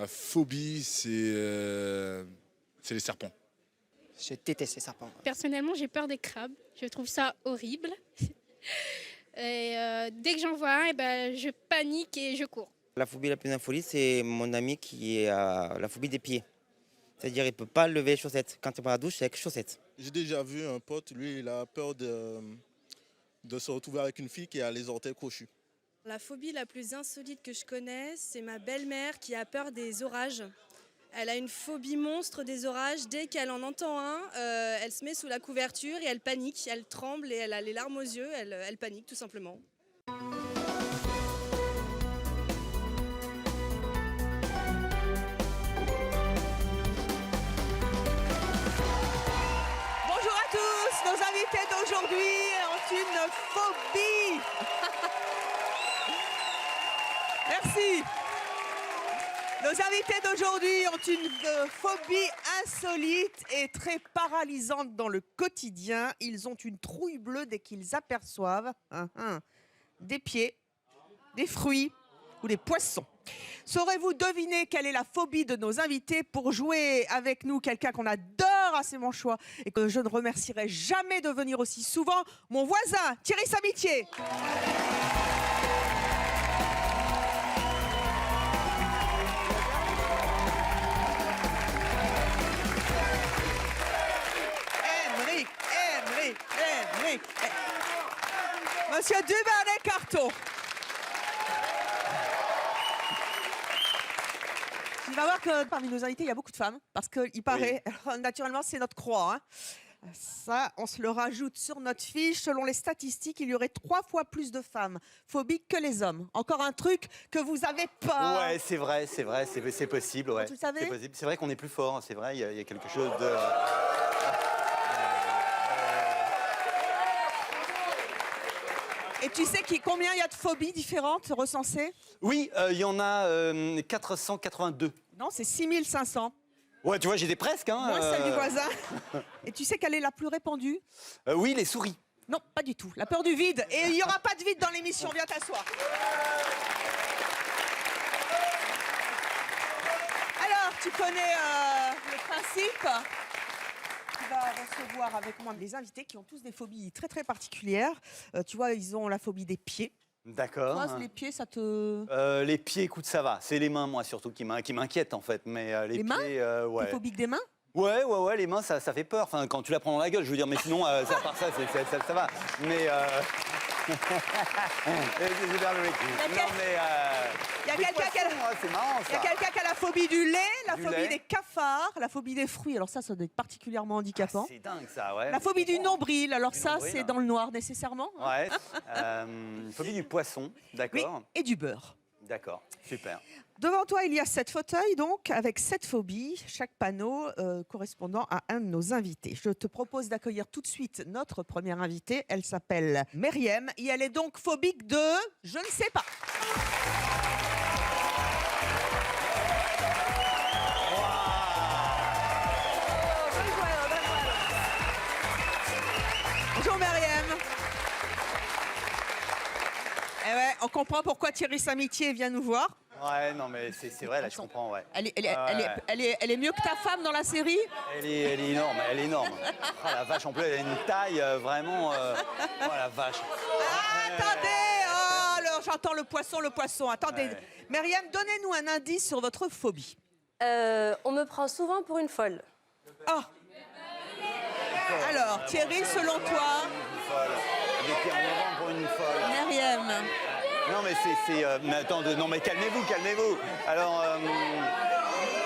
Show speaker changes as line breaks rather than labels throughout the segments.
Ma phobie, c'est les serpents.
Je déteste les serpents.
Personnellement, j'ai peur des crabes. Je trouve ça horrible. Et dès que j'en vois un, je panique et je cours.
La phobie la plus insolite, c'est mon ami qui a la phobie des pieds. C'est-à-dire il ne peut pas lever les chaussettes. Quand il prend la douche, c'est avec chaussettes.
J'ai déjà vu un pote, lui, il a peur de se retrouver avec une fille qui a les orteils crochus.
La phobie la plus insolite que je connais, c'est ma belle-mère qui a peur des orages. Elle a une phobie monstre des orages. Dès qu'elle en entend un, elle se met sous la couverture et elle panique, elle tremble et elle a les larmes aux yeux, elle panique tout simplement.
Bonjour à tous, nos invités d'aujourd'hui ont une phobie. Merci. Nos invités d'aujourd'hui ont une phobie insolite et très paralysante dans le quotidien. Ils ont une trouille bleue dès qu'ils aperçoivent des pieds, des fruits ou des poissons. Saurez-vous deviner quelle est la phobie de nos invités? Pour jouer avec nous, quelqu'un qu'on adore à Sémanchois et que je ne remercierai jamais de venir aussi souvent, mon voisin Thierry Samitier. Henrik. Monsieur Dubernay-Carton. Tu vas voir que parmi nos invités, il y a beaucoup de femmes, parce qu'il paraît, naturellement, c'est notre croix. Ça, on se le rajoute sur notre fiche. Selon les statistiques, il y aurait 3 fois plus de femmes phobiques que les hommes. Encore un truc que vous avez pas.
Ouais, c'est vrai, c'est possible. Ouais.
Tu le savais ?
C'est possible. C'est vrai qu'on est plus fort, c'est vrai, il y a quelque chose de...
Et tu sais combien il y a de phobies différentes recensées?
Oui, il y en a 482.
Non, c'est 6500.
Ouais, tu vois, j'étais presque.
Moi, celle du voisin. Et tu sais quelle est la plus répandue?
Oui, les souris.
Non, pas du tout. La peur du vide. Et il n'y aura pas de vide dans l'émission. Viens t'asseoir. Alors, tu connais le principe. Tu vas recevoir avec moi des invités qui ont tous des phobies très très particulières. Tu vois, ils ont la phobie des pieds.
D'accord.
Toi, les pieds, ça te...
Les pieds, écoute, ça va. C'est les mains, moi, surtout, qui m'inquiètent, en fait. Mais les
mains
pieds, ouais.
T'es phobique des mains?
Ouais, les mains, ça fait peur. Enfin, quand tu la prends dans la gueule, je veux dire, mais sinon, à part ça, ça va. Mais... c'est super logique. Non, mais...
Il y a quelqu'un
c'est marrant, ça.
Il y a quelqu'un qui a la phobie du lait, la
Du
phobie
lait.
des cafards, la phobie des fruits. Alors ça doit être particulièrement handicapant.
C'est dingue, ça, ouais.
La phobie du nombril. Alors
Du
ça,
nombril.
c'est dans le noir nécessairement.
Ouais. Phobie du poisson,
Oui,
d'accord.
et du beurre.
D'accord, super.
Devant toi, il y a 7 fauteuils, donc, avec 7 phobies, chaque panneau correspondant à un de nos invités. Je te propose d'accueillir tout de suite notre première invitée. Elle s'appelle Myriam et elle est donc phobique de... Je ne sais pas. Bonjour Myriam. Eh ouais, on comprend pourquoi Thierry Samitier vient nous voir.
Ouais, non, mais c'est vrai, là, je comprends, ouais.
Elle est mieux que ta femme dans la série?
Elle est énorme, elle est énorme. Oh la vache, en plus, elle a une taille vraiment... Oh la vache.
Ah, attendez, oh, alors, j'entends le poisson. Attendez,
Ouais.
Myriam, donnez-nous un indice sur votre phobie.
On me prend souvent pour une folle.
Ah. Alors, Thierry, selon toi,
Folle. Des pieds en avant pour une folle.
Myriam.
Non, mais mais attends, non, mais calmez-vous. Alors,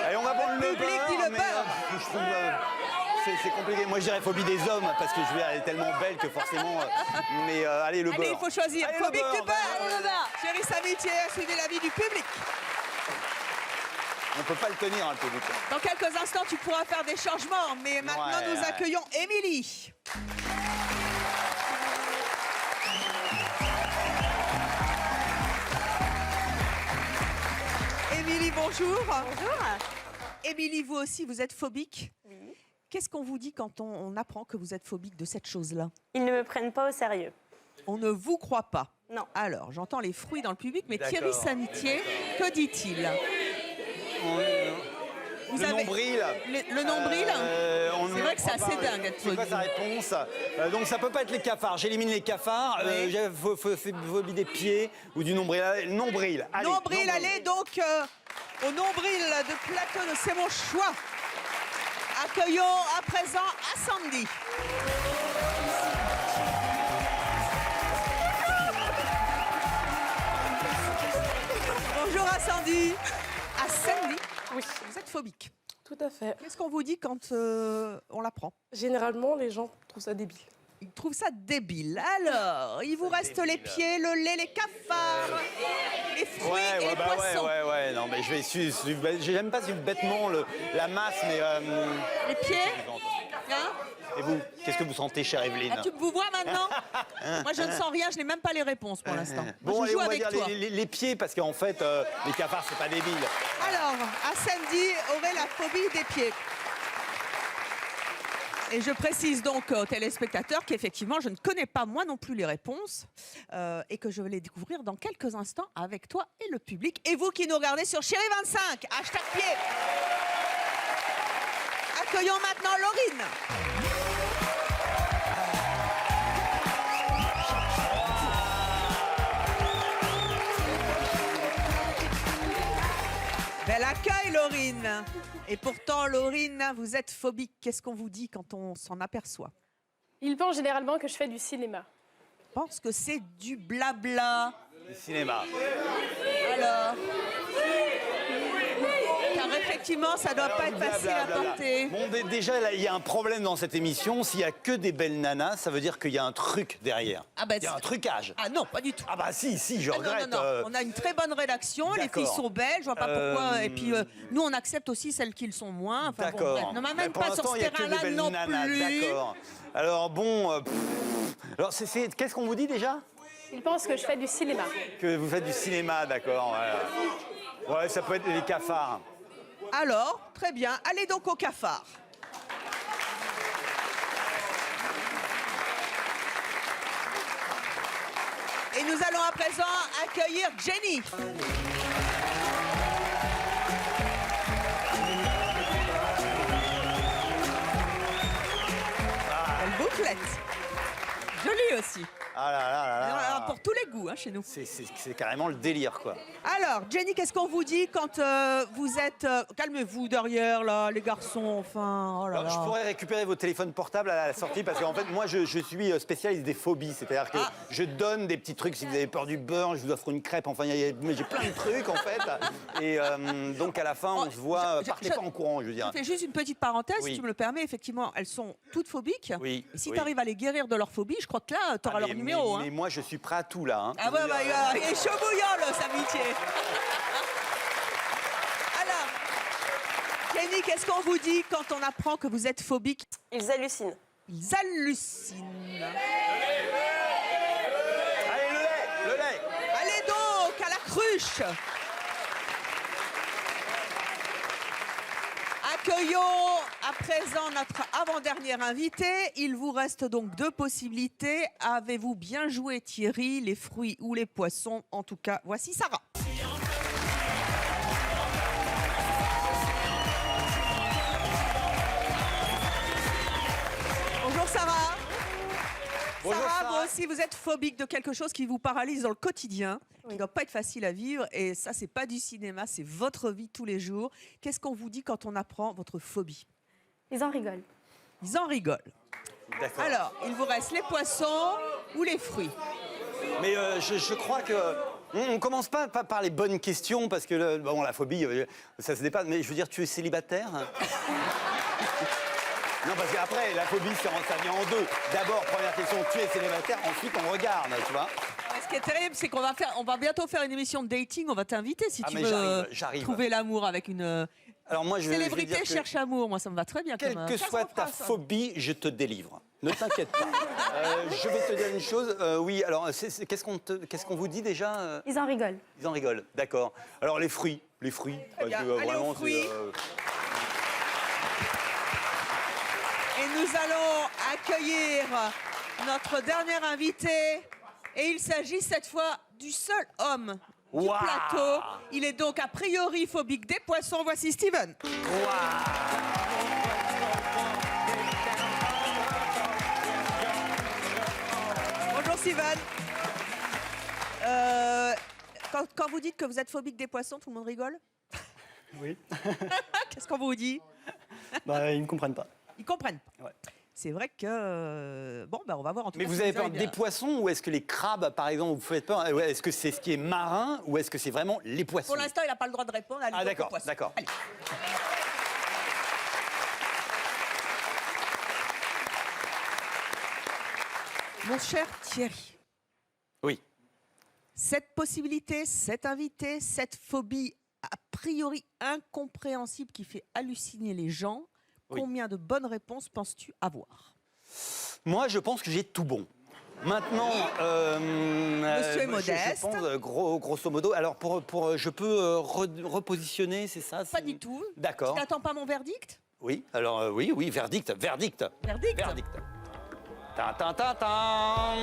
allez, on va prendre le
Public
beurre.
dit le
mais,
beurre.
je trouve, c'est compliqué. Moi, je dirais phobie des hommes, parce que je veux dire, elle est tellement belle que forcément... mais allez, le beurre.
Allez, il faut choisir.
Allez,
Phobie
le
du beurre.
Allez, le beurre.
Thierry Samitier, suivez l'avis du public.
On peut pas le tenir, hein, le public.
Dans quelques instants, tu pourras faire des changements. Mais maintenant,
Ouais,
nous
ouais.
accueillons Émilie. Émilie, bonjour.
Bonjour.
Émilie, vous aussi, vous êtes phobique.
Oui.
Qu'est-ce qu'on vous dit quand on apprend que vous êtes phobique de cette chose-là?
Ils ne me prennent pas au sérieux.
On ne vous croit pas.
Non.
Alors, j'entends les fruits dans le public, mais
D'accord.
Thierry Samitier, que dit-il? Vous
le
avez-
nombril.
Le nombril C'est vrai que c'est assez dingue d'être
C'est quoi
phobie.
sa réponse? Donc ça peut pas être les cafards. J'élimine les cafards.
Oui.
J'ai phobie des pieds ou du nombril. Nombril. Allez,
Nombril, allez donc au nombril de Platon, c'est mon choix. Accueillons à présent à Sandy. Bonjour à Sandy. À Sandy,
Oui,
vous êtes phobique.
tout à fait.
Qu'est-ce qu'on vous dit quand on l'apprend?
Généralement, les gens trouvent ça débile.
Ils trouvent ça débile. Alors, il vous reste les pieds, le lait, les cafards, les fruits et les poissons.
ouais. Non, mais je vais suivre. J'aime pas suivre bêtement la masse, mais.
Les pieds, hein?
Et vous, qu'est-ce que vous sentez, chère Evelyne?
Ah, tu me vois maintenant? Moi, je ne sens rien, je n'ai même pas les réponses pour l'instant. Moi,
Bon,
je
allez,
joue
on va
avec
dire
toi.
les pieds, parce qu'en fait, les cafards, c'est pas débile.
Alors, Sandy aurait la phobie des pieds. Et je précise donc aux téléspectateurs qu'effectivement, je ne connais pas moi non plus les réponses et que je vais les découvrir dans quelques instants avec toi et le public. Et vous qui nous regardez sur Chérie25, #pied. Accueillons maintenant Laurine. Bel accueil, Laurine. Et pourtant, Laurine, vous êtes phobique. Qu'est-ce qu'on vous dit quand on s'en aperçoit?
Ils pensent généralement que je fais du cinéma.
Je pense que c'est du blabla.
Le cinéma.
Alors, car effectivement, ça doit pas être facile à porter.
Bon, déjà, là, il y a un problème dans cette émission. S'il y a que des belles nanas, ça veut dire qu'il y a un truc derrière.
Ah bah,
Il y a un trucage.
Ah non, pas du tout.
Ah bah si, je
Ah
regrette.
non. On a une très bonne rédaction, les
d'accord.
filles sont belles, je vois pas pourquoi. Et puis nous, on accepte aussi celles qui le sont moins. Enfin, bon,
D'accord.
bref, ne
Mais
m'amène
pour
pas sur
l'instant,
ce
il y a que des
terrain-là
belles
non
nanas,
plus.
d'accord. Alors bon, alors qu'est-ce qu'on vous dit déjà?
Ils pensent que je fais du cinéma.
Que vous faites du cinéma, d'accord. Voilà. Ouais, ça peut être les cafards.
Alors, très bien, allez donc au cafard. Et nous allons à présent accueillir Jenny. Belle bouclette. Jolie aussi.
Ah là là là là.
Alors, pour tous les goûts hein, chez nous.
C'est carrément le délire, quoi.
Alors, Jenny, qu'est-ce qu'on vous dit quand vous êtes... calmez-vous derrière, là, les garçons, enfin... Oh là
Alors,
là.
je pourrais récupérer vos téléphones portables à la sortie parce qu'en fait, moi, je suis spécialiste des phobies. C'est-à-dire que je donne des petits trucs. Si vous avez peur du beurre, je vous offre une crêpe. Enfin, j'ai plein de trucs, en fait. Et donc, à la fin, on se voit. Partez pas en courant, je veux dire.
Je fais juste une petite parenthèse,
Oui.
si tu me le permets. Effectivement, elles sont toutes phobiques.
Oui,
Et si
oui.
tu arrives à les guérir de leur phobie, je crois que là, tu auras leur numéro.
Mais moi, je suis prêt à tout, là. Hein.
Ah ouais, bah, il est chaud bouillant, là, sa amitié. Alors, Jenny, qu'est-ce qu'on vous dit quand on apprend que vous êtes phobique?
Ils hallucinent.
Ils hallucinent.
Allez, le lait.
Allez donc, à la cruche. Accueillons à présent notre avant-dernier invité. Il vous reste donc 2 possibilités. Avez-vous bien joué, Thierry, les fruits ou les poissons? En tout cas, voici Sarah. Bonjour Sarah.
Bonjour,
Sarah,
Sarah.
vous aussi, vous êtes phobique de quelque chose qui vous paralyse dans le quotidien, qui ne doit pas être facile à vivre. Et ça, c'est pas du cinéma, c'est votre vie tous les jours. Qu'est-ce qu'on vous dit quand on apprend votre phobie?
Ils en rigolent.
Ils en rigolent.
D'accord.
Alors, il vous reste les poissons ou les fruits?
Mais je crois que on commence pas par les bonnes questions parce que bon, la phobie, ça se dépasse. Mais je veux dire, tu es célibataire? Non, parce qu'après, la phobie, ça vient en deux. D'abord, première question, tu es célibataire. Ensuite, on regarde, tu vois.
Ce qui est terrible, c'est on va bientôt faire une émission de dating. On va t'inviter si
Ah,
tu
mais
veux
j'arrive.
trouver l'amour avec une
Alors moi, je vais
célébrité
dire que
cherche amour. Moi, ça me va très bien.
quelle
comme,
que
ça
soit
se fera,
ta
ça.
phobie, je te délivre. Ne t'inquiète pas. Je vais te dire une chose. Oui, alors, qu'est-ce qu'on vous dit déjà?
Ils en rigolent.
Ils en rigolent, d'accord. Alors, les fruits. Parce
bien.
que,
Allez aux
vraiment,
fruits.
c'est...
Et nous allons accueillir notre dernier invité. Et il s'agit cette fois du seul homme du
Waouh.
plateau. Il est donc a priori phobique des poissons. Voici Steven. Bonjour Steven. Quand vous dites que vous êtes phobique des poissons, tout le monde rigole?
Oui.
Qu'est-ce qu'on vous dit?
Bah, ils ne comprennent pas.
Ils comprennent pas.
Ouais.
C'est vrai que... Bon, ben on va voir en tout
Mais
cas.
vous
si
avez peur
bien.
des poissons ou est-ce que les crabes, par exemple, vous faites peur? Est-ce que c'est ce qui est marin ou est-ce que c'est vraiment les poissons?
Pour l'instant, il n'a pas le droit de répondre. Allez,
Ah
donc,
d'accord,
aux poissons.
d'accord.
Allez. Mon cher Thierry.
Oui.
Cette possibilité, cet invité, cette phobie a priori incompréhensible qui fait halluciner les gens,
Oui.
combien de bonnes réponses penses-tu avoir?
Moi, je pense que j'ai tout bon. Maintenant,
Monsieur est modeste.
Je pense, grosso modo. Alors, je peux repositionner, c'est ça?
Pas du tout.
D'accord.
Tu n'attends pas mon verdict?
Oui, alors oui, verdict.
Verdict.
Ta ta ta ta.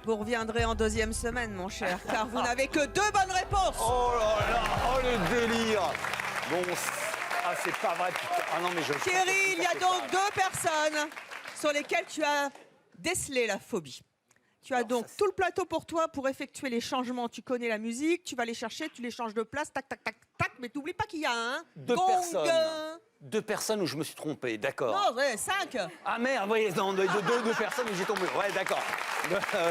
Vous reviendrez en deuxième semaine, mon cher, car vous n'avez que 2 bonnes réponses.
Oh là là, oh le délire. Bon, c'est pas vrai. Putain. Ah non, mais je.
Thierry, il y a donc 2 personnes sur lesquelles tu as décelé la phobie. Tu as donc tout le plateau pour toi pour effectuer les changements. Tu connais la musique, tu vas les chercher, tu les changes de place, tac, tac, tac, tac. Mais t'oublies pas qu'il y a un
2
gong.
personnes. 2 personnes où je me suis trompé, d'accord.
Non, ouais, 5.
Ah merde, oui, non, deux personnes où j'ai tombé. Ouais, d'accord. D'accord,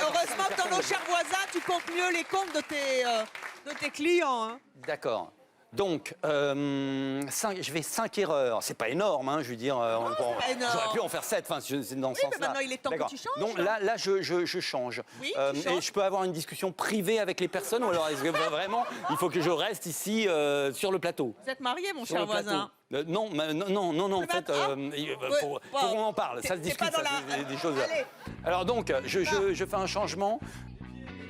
Heureusement que dans nos
personne.
chers voisins, tu comptes mieux les comptes de tes clients. Hein.
D'accord. Donc, je vais 5 erreurs. C'est pas énorme, hein, je veux dire.
pas énorme.
J'aurais pu en faire 7, enfin, c'est dans ce
Oui, mais
sens-là.
maintenant, il est temps que
D'accord.
tu changes.
Donc là je change.
Oui, tu
Et
changes.
je peux avoir une discussion privée avec les personnes ou alors est-ce que vraiment, il faut que je reste ici sur le plateau?
Vous êtes marié, mon
Sur
cher
le plateau.
voisin?
Non, en fait, faut qu'on en parle. Ça se
C'est pas
discute,
dans
ça,
la-
c'est des choses.
Allez.
Alors donc, je fais un changement.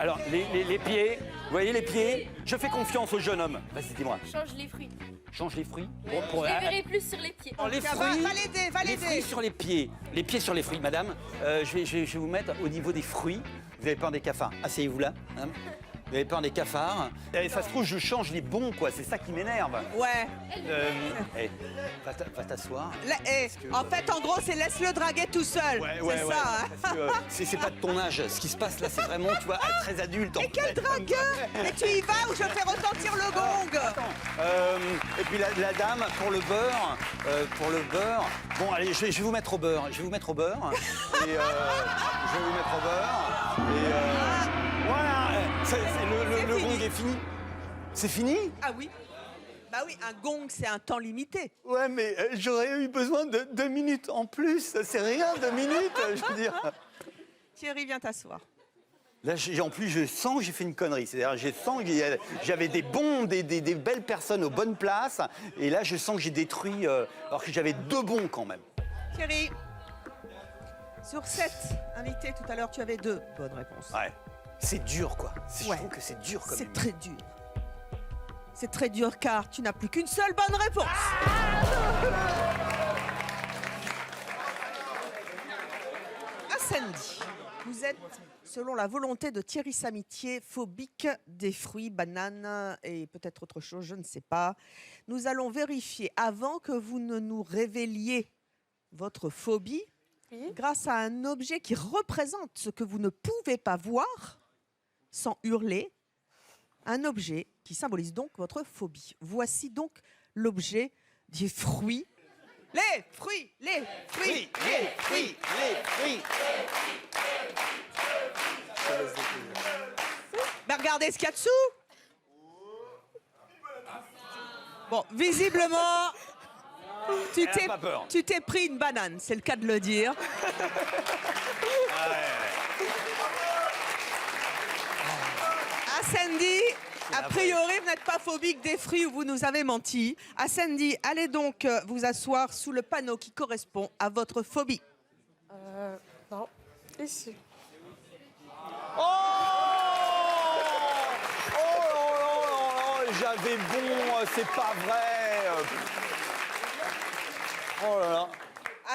Alors, les pieds, vous voyez les pieds? Je fais confiance au jeune homme. Vas-y, dis-moi.
Change les fruits.
Change les fruits.
Je les verrai plus sur les pieds.
Les
Tiens,
fruits,
va l'aider, va
les
l'aider.
fruits sur les pieds. Les pieds sur les fruits, madame. Je vais vous mettre au niveau des fruits. Vous avez peur des cafards? Asseyez-vous là. Hein. Vous avez peur des cafards? Et ça se trouve, je change les bons, quoi. C'est ça qui m'énerve.
Ouais.
Va t'asseoir.
Là, en fait, en gros, c'est laisse-le draguer tout seul.
Ouais,
c'est
ouais.
ça. Hein.
Parce que c'est pas de ton âge. Ce qui se passe là, c'est vraiment, tu vois, très adulte. En
Et quel
fait.
dragueur! Mais tu y vas ou je fais retentir le gong?
Et puis la dame pour le beurre, Bon, allez, je vais vous mettre au beurre. Je vais vous mettre au beurre. Et je vais vous mettre au beurre. Et voilà. Le
fini.
gong est fini. C'est fini?
Ah oui. Bah oui, un gong, c'est un temps limité.
Ouais, mais j'aurais eu besoin de 2 minutes en plus. C'est rien, 2 minutes, je veux dire.
Thierry, viens t'asseoir.
Là, en plus, je sens que j'ai fait une connerie. C'est-à-dire, je sens que j'avais des belles personnes aux bonnes places. Et là, je sens que j'ai détruit, alors que j'avais 2 bons quand même.
Thierry, sur 7 invités tout à l'heure, tu avais 2 bonnes réponses.
Ouais. C'est dur, quoi.
Ouais.
Je trouve que c'est dur, quand même.
C'est très dur. C'est très dur car tu n'as plus qu'une seule bonne réponse. Sandy, vous êtes, selon la volonté de Thierry Samitier, phobique des fruits, bananes et peut-être autre chose, je ne sais pas. Nous allons vérifier, avant que vous ne nous révéliez votre phobie, grâce à un objet qui représente ce que vous ne pouvez pas voir, sans hurler, un objet qui symbolise donc votre phobie. Voici donc l'objet des fruits. Les fruits, les fruits, les fruits, les fruits. Ben regardez ce qu'il y a dessous. Bon, visiblement, tu t'es pris une banane, c'est le cas de le dire. À Sandy, a priori, vous n'êtes pas phobique des fruits ou vous nous avez menti. À Sandy, allez donc vous asseoir sous le panneau qui correspond à votre phobie.
Non. Ici.
Oh là, j'avais bon, c'est pas vrai. Oh là là.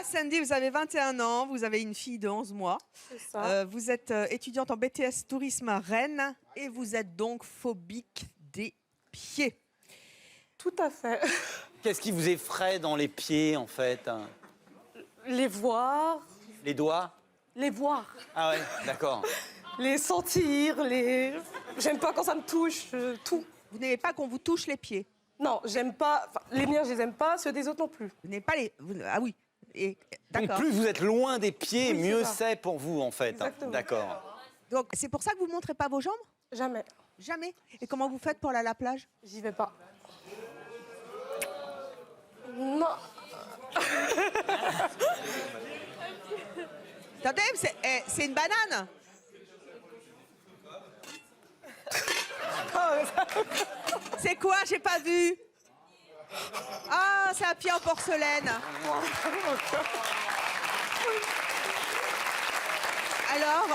Sandy, vous avez 21 ans, vous avez une fille de 11 mois.
C'est ça.
Vous êtes étudiante en BTS Tourisme à Rennes et vous êtes donc phobique des pieds.
Tout à fait.
Qu'est-ce qui vous effraie dans les pieds, en fait?
Les voir,
Les doigts?
les voir,
Ah ouais, d'accord.
les sentir, les... J'aime pas quand ça me touche, tout.
Vous n'aimez pas qu'on vous touche les pieds?
Non, j'aime pas... Enfin, les miens, je les aime pas, ceux des autres non plus.
Vous n'aimez pas les... Ah oui. Et...
Donc
D'accord.
plus vous êtes loin des pieds,
Oui, c'est
mieux
ça.
c'est pour vous, en fait.
Exactement.
D'accord.
Donc c'est pour ça que vous ne montrez pas vos jambes?
Jamais.
Jamais. Et comment vous faites pour aller à la plage?
J'y vais pas. Non.
Attendez, c'est une banane. C'est quoi? J'ai pas vu. Ah, c'est un pied en porcelaine. Alors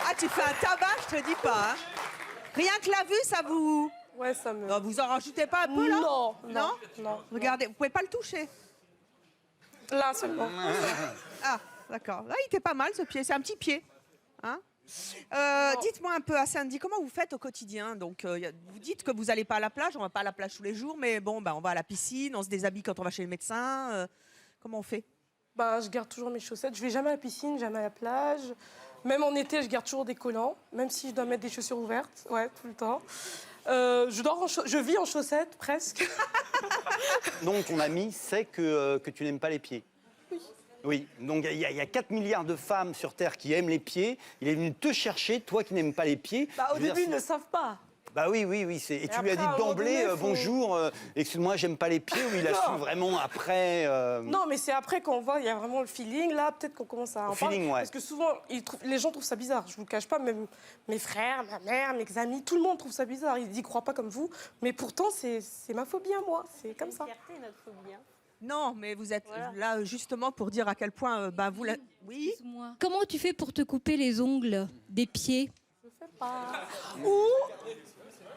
Ah, tu fais un tabac, je te dis pas. Hein. Rien que la vue, ça vous...
Ouais, ça me...
Non, vous en rajoutez pas un peu, là?
Non,
Non?
non.
Regardez, vous pouvez pas le toucher.
Là seulement.
Ah, d'accord. Là, il était pas mal, ce pied. C'est un petit pied. Hein? Dites-moi un peu, Sandy, comment vous faites au quotidien? Donc, vous dites que vous n'allez pas à la plage. On va pas à la plage tous les jours, mais bon, on va à la piscine, on se déshabille quand on va chez le médecin. Comment on fait?
Bah, je garde toujours mes chaussettes. Je vais jamais à la piscine, jamais à la plage. Même en été, je garde toujours des collants, même si je dois mettre des chaussures ouvertes. Ouais, tout le temps. Je vis en chaussettes, presque.
Donc ton ami sait que tu n'aimes pas les pieds?
Oui.
Oui, donc il y a 4 milliards de femmes sur Terre qui aiment les pieds. Il est venu te chercher, toi qui n'aimes pas les pieds.
Bah, au
Je veux dire,
début, ils ne savent pas.
Bah oui. Et tu lui as
après,
dit
à un moment
d'emblée,
donné, faut-
bonjour, excuse-moi, j'aime pas les pieds, ou il a su
Non.
vraiment après
Non, mais c'est après qu'on voit, il y a vraiment le feeling. Là, peut-être qu'on commence à en
feeling,
parler.
ouais.
Parce que souvent, les gens trouvent ça bizarre. Je vous le cache pas, même mes frères, ma mère, mes amis, tout le monde trouve ça bizarre. Ils n'y croient pas comme vous. Mais pourtant, c'est ma phobie à moi. C'est comme ça.
Non, mais vous êtes là justement pour dire à quel point vous... Oui.
Comment tu fais pour te couper les ongles des pieds?
Je fais pas. Ou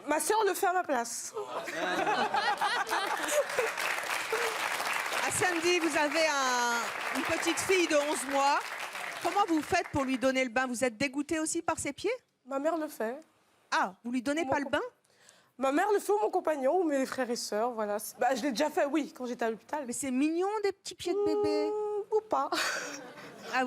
ma sœur le fait à ma place.
À Sandy, vous avez une petite fille de 11 mois. Comment vous faites pour lui donner le bain? Vous êtes dégoûté aussi par ses pieds?
Ma mère le fait.
Ah, vous lui donnez
Mon
pas le bain?
Ma mère le fait ou mon compagnon ou mes frères et sœurs, voilà. Bah, je l'ai déjà fait, oui, quand j'étais à l'hôpital.
Mais c'est mignon, des petits pieds de bébé.
Ou pas.
Ah,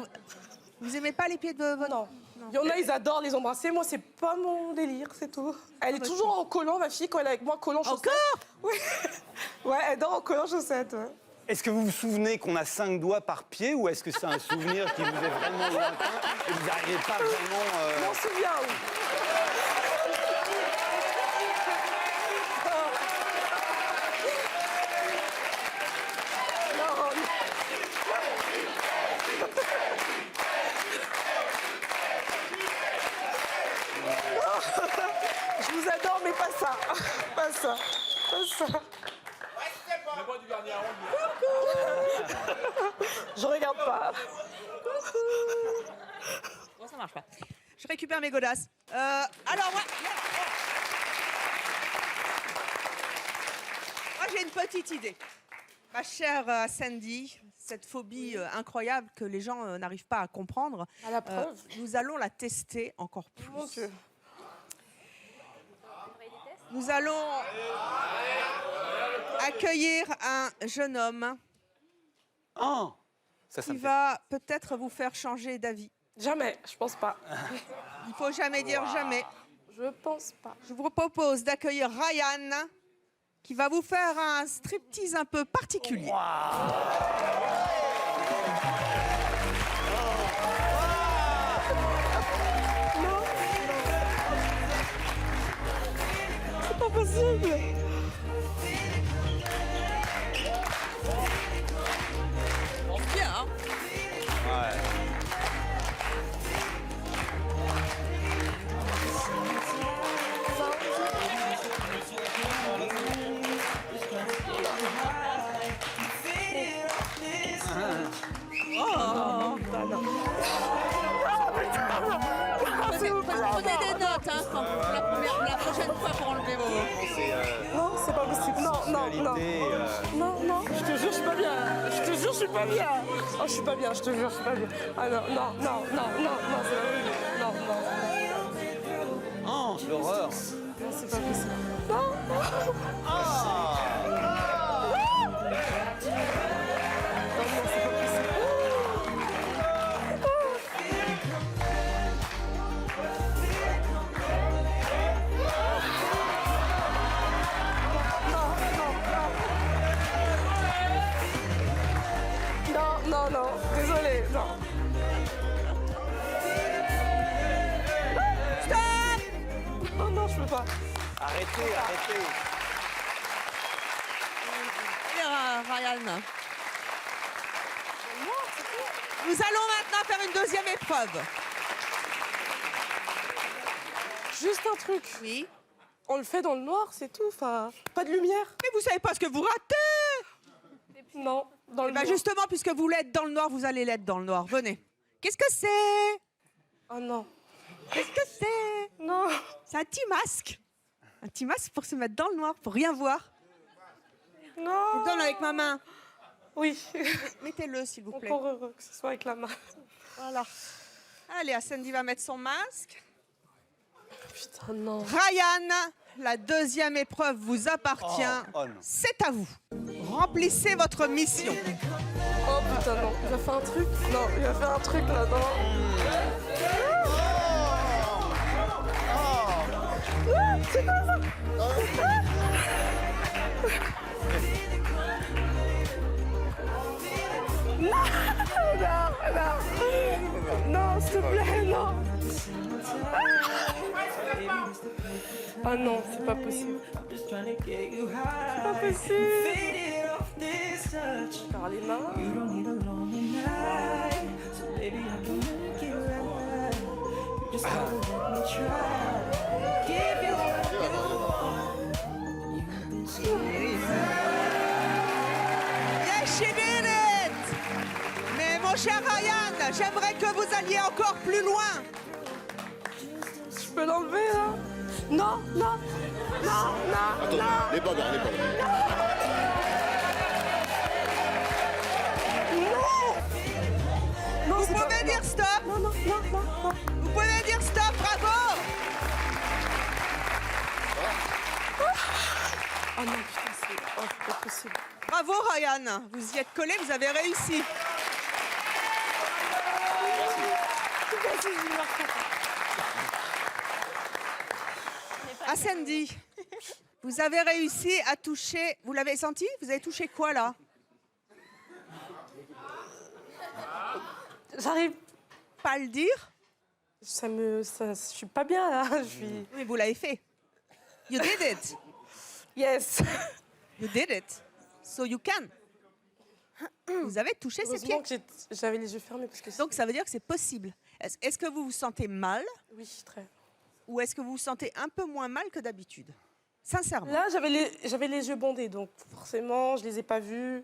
vous aimez pas les pieds de votre...
Non. Il y en a, ils adorent les embrasser. Moi, c'est pas mon délire, c'est tout. Elle est toujours en collant, ma fille, quand elle est avec moi, collant chaussettes.
Encore?
Oui. Ouais, elle dort en collant chaussettes. Ouais.
Est-ce que vous vous souvenez qu'on a 5 doigts par pied, ou est-ce que c'est un souvenir qui vous est vraiment lointain et vous n'arrivez pas vraiment...
Je m'en souviens, oui. Je vous adore, mais pas ça. Pas ça. Pas ça. Je regarde pas.
Bon, ça marche pas. Je récupère mes godasses. Alors, moi j'ai une petite idée. Ma chère Sandy, cette phobie incroyable que les gens n'arrivent pas à comprendre,
À la preuve.
nous allons la tester encore plus.
Mon Dieu.
Nous allons accueillir un jeune homme
Ah, ça
qui
me fait...
va peut-être vous faire changer d'avis.
Jamais, je pense pas.
Il faut jamais dire jamais.
Je pense pas.
Je vous propose d'accueillir Ryan, qui va vous faire un striptease un peu particulier.
C'est pas possible.
Bien, hein?
Ouais.
Prenez des notes, hein, la prochaine fois pour enlever vos...
C'est, personnalité.
Non, je te jure, je suis pas bien. Je te jure, je suis pas bien. Oh, je suis pas bien, je te jure, je suis pas bien. Ah non, c'est pas vrai. Non.
Oh, l'horreur.
Non, c'est pas possible. Non. Non, désolé, non. Stop! Non, je peux pas.
Arrêtez.
Ryan. Nous allons maintenant faire une deuxième épreuve.
Juste un truc.
Oui.
On le fait dans le noir, c'est tout. Enfin, pas de lumière.
Mais vous savez pas ce que vous ratez.
Non, dans le noir.
Justement, puisque vous l'êtes dans le noir, vous allez l'être dans le noir. Venez. Qu'est-ce que c'est?
Oh non.
Qu'est-ce que c'est?
Non.
C'est un petit masque. Un petit masque pour se mettre dans le noir, pour rien voir.
Non.
Je vous donne avec ma main.
Oui.
Mettez-le, s'il vous plaît.
Encore heureux que ce soit avec la main.
Voilà. Allez, Sandy va mettre son masque.
Putain, non.
Ryan, la deuxième épreuve vous appartient.
Oh non.
C'est à vous. Remplissez votre mission.
Oh putain, non. Il va faire un truc. Non, il va faire un truc là-dedans. C'est quoi ça? Non, s'il te plaît, non. Ah non, c'est pas possible. C'est pas possible. Par les mains.
Yes, she did it! Mais mon cher Ryan, j'aimerais que vous alliez encore plus loin.
Je peux l'enlever là? Non.
Attends, les bords.
Non,
Vous pouvez dire stop.
Non.
Vous pouvez dire stop, bravo.
Oh non, putain, c'est pas possible.
Bravo Ryan, vous y êtes collé, vous avez réussi. À Sandy, vous avez réussi à toucher, vous l'avez senti? Vous avez touché quoi là?
J'arrive
pas à le dire.
Je suis pas bien là.
Mais vous l'avez fait. You did it.
Yes.
You did it. So you can. Vous avez touché ses pieds.
Heureusement que j'avais les yeux fermés parce que.
Donc ça veut dire que c'est possible. Est-ce que vous vous sentez mal?
Oui, très.
Ou est-ce que vous vous sentez un peu moins mal que d'habitude? Sincèrement.
Là, j'avais les yeux bandés, donc forcément, je les ai pas vus.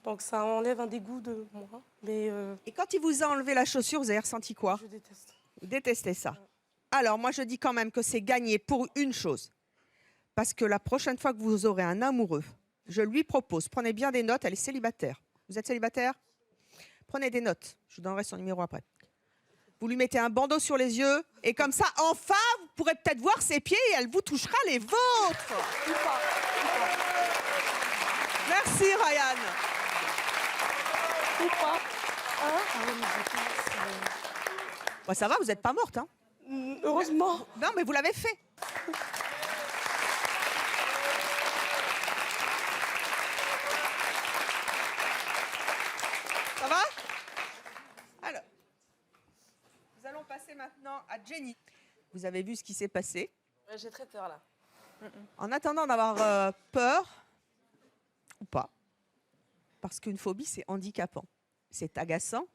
Donc ça enlève un dégoût de moi. Mais
Et quand il vous a enlevé la chaussure, vous avez ressenti quoi?
je déteste.
Vous détestez ça. Alors moi, je dis quand même que c'est gagné pour une chose. Parce que la prochaine fois que vous aurez un amoureux, je lui propose, prenez bien des notes, elle est célibataire. Vous êtes célibataire? Prenez des notes, je vous donnerai son numéro après. Vous lui mettez un bandeau sur les yeux et comme ça, enfin, vous pourrez peut-être voir ses pieds et elle vous touchera les vôtres. Merci Ryan.
Ou pas.
Bon, ça va, vous n'êtes pas morte. Hein?
Heureusement.
Non, mais vous l'avez fait. Ça va? Alors, nous allons passer maintenant à Jenny. Vous avez vu ce qui s'est passé.
J'ai très peur là.
En attendant d'avoir peur, ou pas, parce qu'une phobie, c'est handicapant, c'est agaçant,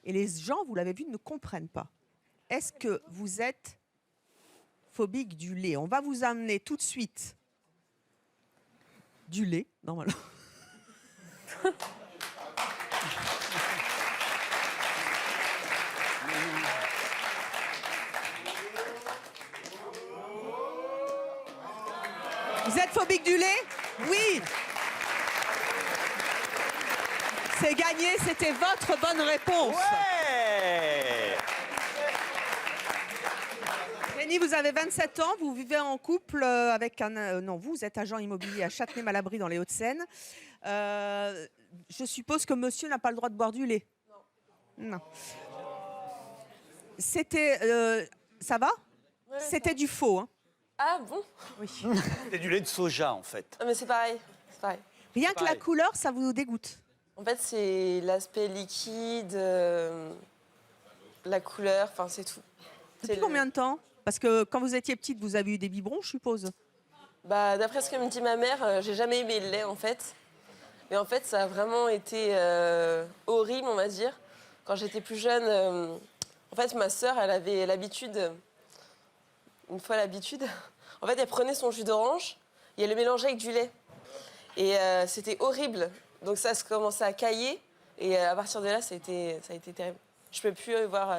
et les gens, vous l'avez vu, ne comprennent pas. Est-ce que vous êtes phobique du lait? On va vous amener tout de suite du lait, normalement. Vous êtes phobique du lait? Oui C'est gagné, c'était votre bonne réponse.
Ouais.
Jenny, vous avez 27 ans, vous vivez en couple avec un... non, vous êtes agent immobilier à Châtenay-Malabry dans les Hauts-de-Seine. Je suppose que monsieur n'a pas le droit de boire du lait. Non. C'était... ça va?
Ouais,
C'était du faux. Hein.
Ah bon?
Oui.
C'est du lait de soja, en fait.
Ah, mais c'est pareil. C'est pareil.
Rien que la
Pareil.
couleur, ça vous dégoûte.
En fait, c'est l'aspect liquide, la couleur, enfin, c'est tout.
Depuis combien de temps? Parce que quand vous étiez petite, vous avez eu des biberons, je suppose.
Bah, d'après ce que me dit ma mère, j'ai jamais aimé le lait, en fait. Mais en fait, ça a vraiment été horrible, on va dire. Quand j'étais plus jeune, en fait, ma sœur, elle avait l'habitude, en fait, elle prenait son jus d'orange et elle le mélangeait avec du lait. Et c'était horrible. Donc ça commençait à cailler. Et à partir de là, ça a été terrible. Je peux plus voir...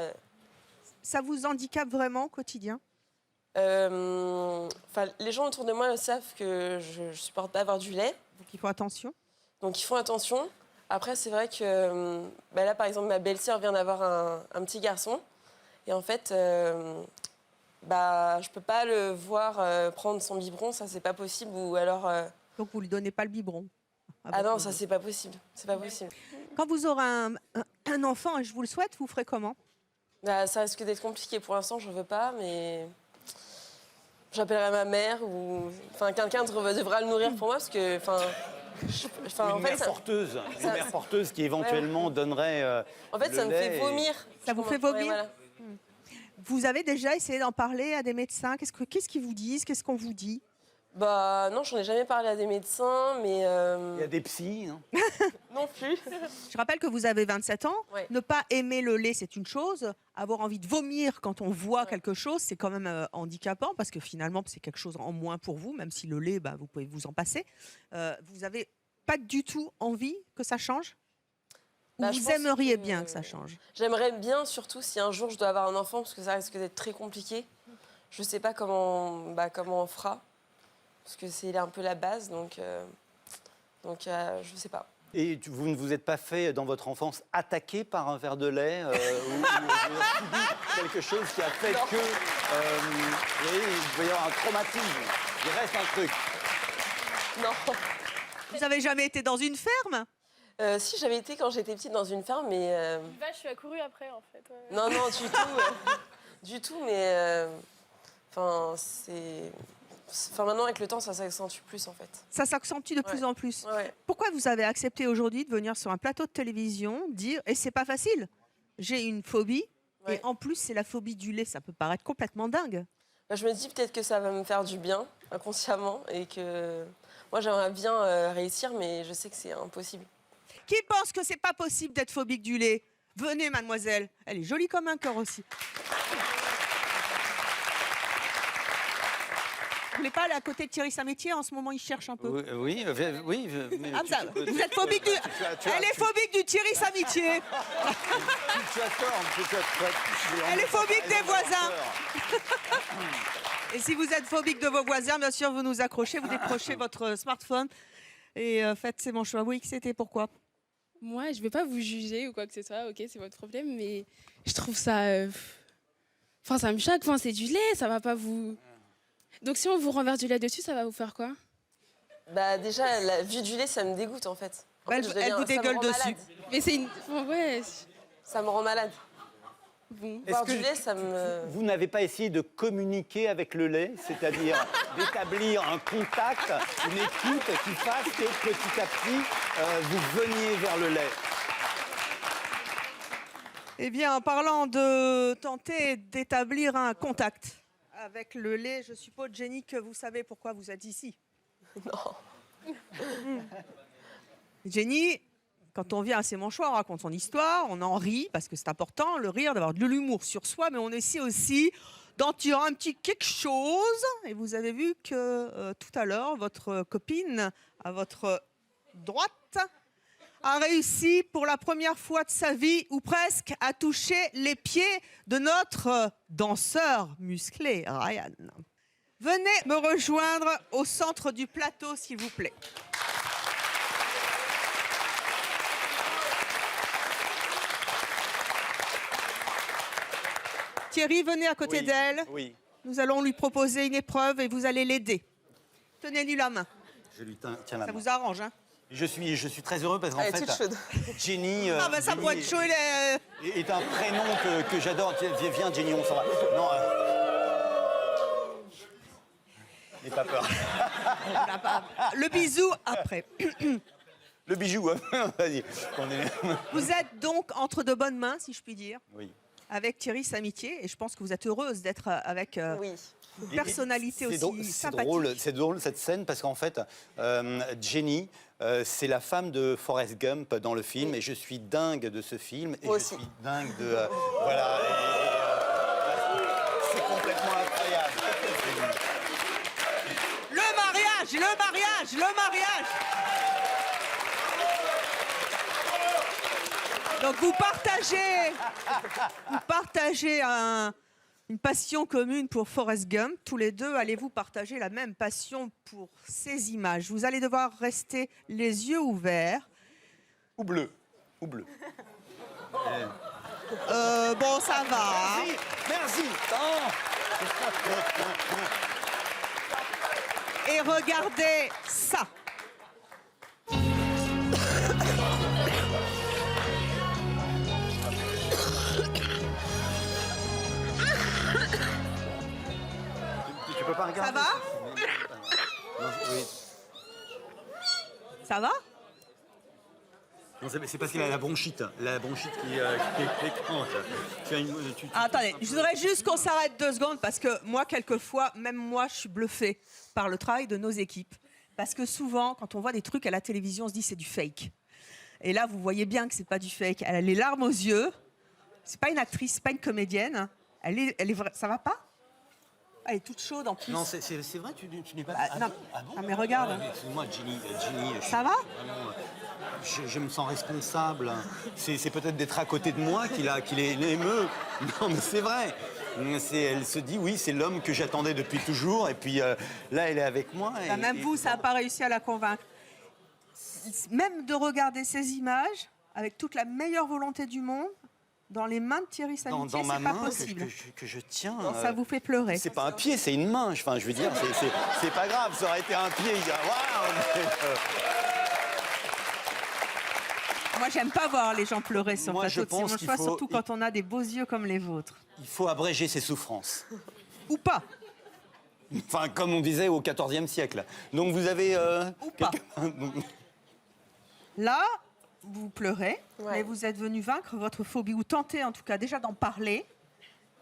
Ça vous handicape vraiment au quotidien?
Les gens autour de moi savent que je supporte pas avoir du lait.
Donc il faut attention.
Donc ils font attention. Après, c'est vrai que là, par exemple, ma belle-sœur vient d'avoir un petit garçon. Et en fait, je peux pas le voir prendre son biberon. Ça, c'est pas possible. Ou alors...
Donc vous lui donnez pas le biberon?
Ah non, ça, c'est pas possible. C'est pas possible.
Quand vous aurez un enfant, et je vous le souhaite, vous ferez comment?
Ça risque d'être compliqué. Pour l'instant, je veux pas, mais... J'appellerai ma mère ou... Enfin, quelqu'un devra le nourrir pour moi, parce que...
Une mère porteuse. Une mère porteuse qui éventuellement donnerait
En fait, ça me fait vomir.
Ça vous fait vomir?
Ouais, voilà.
Vous avez déjà essayé d'en parler à des médecins? Qu'est-ce qu'ils vous disent? Qu'est-ce qu'on vous dit?
Bah non, j'en ai jamais parlé à des médecins, mais...
Il y a des psys, hein.
Non plus.
Je rappelle que vous avez 27 ans.
Ouais.
Ne pas aimer le lait, c'est une chose. Avoir envie de vomir quand on voit quelque chose, c'est quand même handicapant parce que finalement, c'est quelque chose en moins pour vous, même si le lait, vous pouvez vous en passer. Vous n'avez pas du tout envie que ça change? Ou vous aimeriez bien que ça change?
J'aimerais bien, surtout si un jour je dois avoir un enfant, parce que ça risque d'être très compliqué. Je sais pas comment on fera, parce que c'est un peu la base, donc je sais pas.
Et vous ne vous êtes pas fait, dans votre enfance, attaquer par un verre de lait ou subi quelque chose qui a fait que... vous voyez, il peut y avoir un traumatisme. Il reste un truc.
Non.
Vous avez jamais été dans une ferme?
Si, j'avais été quand j'étais petite dans une ferme, mais...
Une vache, tu as couru après, en fait. Ouais.
Non, du tout. Du tout, mais... maintenant, avec le temps, ça s'accentue plus, en fait.
Ça s'accentue de plus en plus.
Ouais.
Pourquoi vous avez accepté aujourd'hui de venir sur un plateau de télévision dire, et c'est pas facile, j'ai une phobie, et en plus, c'est la phobie du lait, ça peut paraître complètement dingue.
Je me dis peut-être que ça va me faire du bien, inconsciemment, et que... Moi, j'aimerais bien réussir, mais je sais que c'est impossible.
Qui pense que c'est pas possible d'être phobique du lait? Venez, mademoiselle. Elle est jolie comme un cœur aussi. Vous voulez pas aller à côté de Thierry Samétier? En ce moment, il cherche un peu.
Oui. Mais
vous êtes phobique du... Elle est phobique du Thierry Samétier.
Tu as tort.
Elle est phobique des voisins. Et si vous êtes phobique de vos voisins, bien sûr, vous nous accrochez, vous décrochez votre smartphone et faites c'est mon choix. Oui, c'était pourquoi?
Moi, je ne vais pas vous juger ou quoi que ce soit, ok, c'est votre problème, mais je trouve ça... Enfin, ça me choque, c'est du lait, ça va pas vous... Donc si on vous renverse du lait dessus, ça va vous faire quoi?
Déjà, la vue du lait, ça me dégoûte, en fait.
Elle vous dégueule dessus.
Malade.
Mais c'est une... Ouais.
Ça me rend malade.
Bon.
Boire du lait, ça me...
Vous n'avez pas essayé de communiquer avec le lait, c'est-à-dire d'établir un contact, une écoute qui fasse que petit à petit, vous veniez vers le lait?
Eh bien, en parlant de tenter d'établir un contact avec le lait, je suppose, Jenny, que vous savez pourquoi vous êtes ici.
Non.
Jenny, quand on vient à C'est mon choix, on raconte son histoire, on en rit, parce que c'est important, le rire, d'avoir de l'humour sur soi, mais on essaie aussi d'en tirer un petit quelque chose. Et vous avez vu que tout à l'heure, votre copine, à votre droite, a réussi pour la première fois de sa vie, ou presque, à toucher les pieds de notre danseur musclé, Ryan. Venez me rejoindre au centre du plateau, s'il vous plaît. Thierry, venez à côté d'elle.
Oui.
Nous allons lui proposer une épreuve et vous allez l'aider. Tenez-lui la main.
Je lui tiens la
Ça
main.
vous arrange, hein?
Je suis très heureux parce qu'en
Elle est
fait,
toute chaude.
Jenny,
Ah bah ça
Jenny
pour être chaud, il est...
est un prénom que j'adore. Viens, Jenny, on s'en va. Non, n'aie pas peur.
Le bisou après.
Le bijou, hein. Vas-y.
Vous êtes donc entre de bonnes mains, si je puis dire,
Oui.
avec Thierry Samitier, et je pense que vous êtes heureuse d'être avec
Oui.
une personnalité aussi sympathique.
C'est drôle cette scène parce qu'en fait, Jenny, c'est la femme de Forrest Gump dans le film et je suis dingue de ce film. Et
Moi
je
aussi.
suis dingue de... voilà. C'est complètement incroyable.
Le mariage, le mariage, le mariage. Donc vous partagez une passion commune pour Forrest Gump. Tous les deux, allez-vous partager la même passion pour ces images? Vous allez devoir rester les yeux ouverts.
Ou bleu. Ou bleu.
Bon, ça va.
Merci.
Et regardez ça.
Tu peux pas regarder.
Ça va?
Non, oui.
Ça va?
Non, c'est parce qu'il a la bronchite. La bronchite qui écrante.
Attendez, je voudrais juste qu'on s'arrête 2 secondes parce que moi, quelquefois, même moi, je suis bluffée par le travail de nos équipes. Parce que souvent, quand on voit des trucs à la télévision, on se dit c'est du fake. Et là, vous voyez bien que c'est pas du fake. Elle a les larmes aux yeux. C'est pas une actrice, c'est pas une comédienne. Elle est vraie. Ça va pas? Elle est toute chaude en plus.
Non, c'est vrai, tu n'es pas...
non. Ah, mais regarde.
Ouais, excuse-moi, Jenny,
Ça va?
Je me sens responsable. C'est peut-être d'être à côté de moi qui l'émeut. Non, mais c'est vrai. Elle se dit, oui, c'est l'homme que j'attendais depuis toujours. Et puis là, elle est avec moi.
Bah, même vous, ça n'a pas réussi à la convaincre. Même de regarder ces images, avec toute la meilleure volonté du monde, dans les mains de Thierry Samitier,
dans ma
c'est pas
main
possible.
que je tiens.
Non, ça vous fait pleurer.
C'est pas un pied, c'est une main. Enfin, je veux dire, c'est pas grave. Ça aurait été un pied. Waouh.
Moi, j'aime pas voir les gens pleurer sur
Moi,
le
je
plateau de
pense
Simon Choix,
qu'il faut-
surtout quand on a des beaux yeux comme les vôtres.
Il faut abréger ses souffrances.
Ou pas.
Enfin, comme on disait au XIVe siècle. Donc vous avez...
Ou pas. Là, vous pleurez,
Ouais.
mais vous êtes venu vaincre votre phobie, ou tenter en tout cas déjà d'en parler,